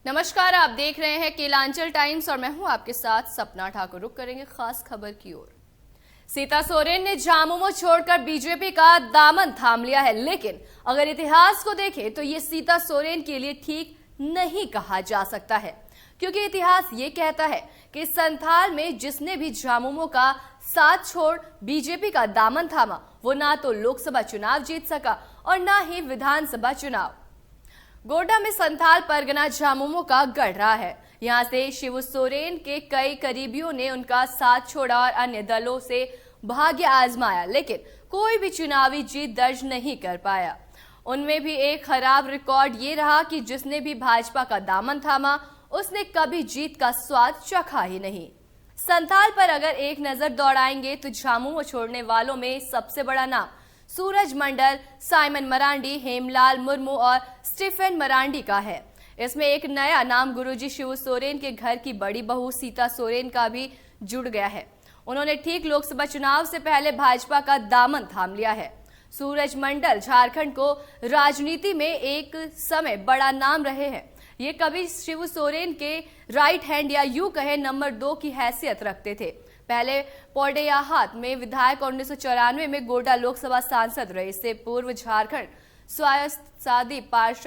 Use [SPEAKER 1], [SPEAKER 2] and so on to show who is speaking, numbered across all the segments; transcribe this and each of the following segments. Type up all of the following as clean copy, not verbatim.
[SPEAKER 1] नमस्कार, आप देख रहे हैं केलांचल टाइम्स और मैं हूं आपके साथ सपना ठाकुर। रुक करेंगे खास खबर की ओर। सीता सोरेन ने झामुमो छोड़कर बीजेपी का दामन थाम लिया है, लेकिन अगर इतिहास को देखें तो ये सीता सोरेन के लिए ठीक नहीं कहा जा सकता है, क्योंकि इतिहास ये कहता है कि संथाल में जिसने भी झामुमो का साथ छोड़ बीजेपी का दामन थामा, वो ना तो लोकसभा चुनाव जीत सका और ना ही विधानसभा चुनाव। गोड्डा में संथाल परगना झामुमो का गढ़ रहा है। यहां से शिबू सोरेन के कई करीबियों ने उनका साथ छोड़ा और अन्य दलों से भाग्य आजमाया, लेकिन कोई भी चुनावी जीत दर्ज नहीं कर पाया। उनमें भी एक खराब रिकॉर्ड ये रहा कि जिसने भी भाजपा का दामन थामा, उसने कभी जीत का स्वाद चखा ही नहीं। संथाल पर अगर एक नजर दौड़ाएंगे तो झामुमो छोड़ने वालों में सबसे बड़ा नाम सूरज मंडल, साइमन मरांडी, हेमलाल मुर्मू और स्टीफन मरांडी का है। इसमें एक नया नाम गुरुजी शिबू सोरेन के घर की बड़ी बहू सीता सोरेन का भी जुड़ गया है। उन्होंने ठीक लोकसभा चुनाव से पहले भाजपा का दामन थाम लिया है। सूरज मंडल झारखंड को राजनीति में एक समय बड़ा नाम रहे हैं। ये कभी शिबू सोरेन के राइट हैंड या यूं कहे नंबर 2 की हैसियत रखते थे। पहले पोडेयाहाट में विधायक और 1994 में गोड्डा लोकसभा सांसद रहे। इससे पूर्व झारखंड स्वायत्तशासी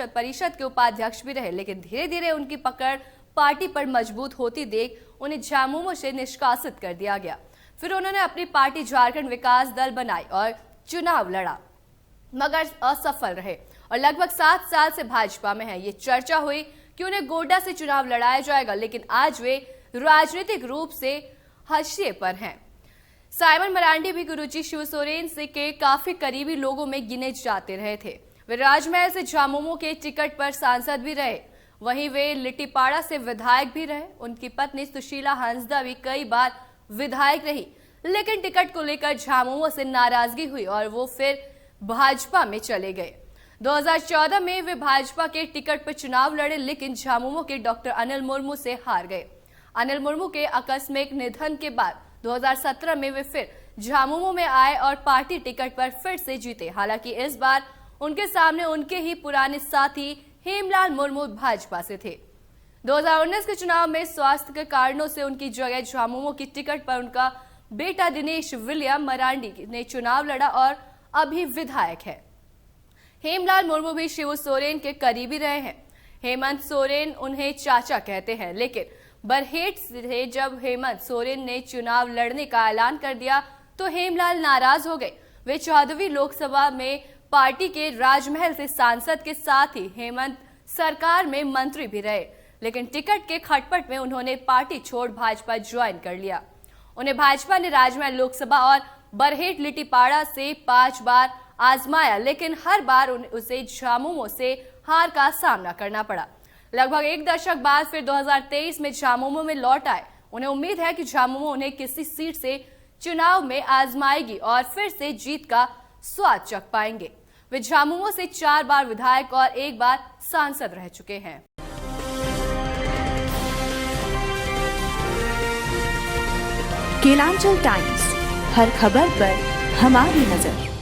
[SPEAKER 1] परिषद के उपाध्यक्ष भी रहे, लेकिन धीरे धीरे उनकी पकड़ पार्टी पर मजबूत होती देख उन्हें झामुमो से निष्कासित कर दिया गया। फिर उन्होंने अपनी पार्टी झारखंड विकास दल बनाई और चुनाव लड़ा, मगर असफल रहे और लगभग 7 साल से भाजपा में है। ये चर्चा हुई कि उन्हें गोड्डा से चुनाव लड़ाया जाएगा, लेकिन आज वे राजनीतिक रूप से हाशिए पर हैं। साइमन मरांडी भी गुरुजी शिबू सोरेन से के काफी करीबी लोगों में गिने जाते रहे थे। वे राजमहल से झामुमो के टिकट पर सांसद भी रहे, वहीं वे लिट्टीपाड़ा से विधायक भी रहे। उनकी पत्नी सुशीला हंसदा भी कई बार विधायक रही, लेकिन टिकट को लेकर झामुमो से नाराजगी हुई और वो फिर भाजपा में चले गए। 2014 में वे भाजपा के टिकट पर चुनाव लड़े, लेकिन झामुमो के डॉक्टर अनिल मुर्मू से हार गए। अनिल मुर्मू के आकस्मिक निधन के बाद 2017 में वे फिर झामुमो में आए और पार्टी टिकट पर फिर से जीते। हालांकि इस बार उनके सामने उनके ही पुराने साथी हेमलाल मुर्मू भाजपा से थे। 2019 के चुनाव में स्वास्थ्य के कारणों से उनकी जगह झामुमो की टिकट पर उनका बेटा दिनेश विलियम मरांडी ने चुनाव लड़ा और अभी विधायक है। हेमलाल मुर्मू भी शिबू सोरेन के करीबी रहे हैं। हेमंत सोरेन उन्हें चाचा कहते हैं, लेकिन बरहेट से जब हेमंत सोरेन ने चुनाव लड़ने का ऐलान कर दिया तो हेमलाल नाराज हो गए। वे 14वीं लोकसभा में पार्टी के राजमहल से सांसद के साथ ही हेमंत सरकार में मंत्री भी रहे, लेकिन टिकट के खटपट में उन्होंने पार्टी छोड़ भाजपा ज्वाइन कर लिया। उन्हें भाजपा ने राजमहल लोकसभा और बरहेट लिट्टीपाड़ा से 5 बार आजमाया, लेकिन हर बार उसे झामुमो से हार का सामना करना पड़ा। लगभग एक दशक बाद फिर 2023 में झामुमो में लौट आए। उन्हें उम्मीद है कि झामुमो उन्हें किसी सीट से चुनाव में आजमाएगी और फिर से जीत का स्वाद चख पाएंगे। वे झामुमो से 4 बार विधायक और 1 बार सांसद रह चुके हैं।
[SPEAKER 2] केलांचल टाइम्स, हर खबर पर हमारी नजर।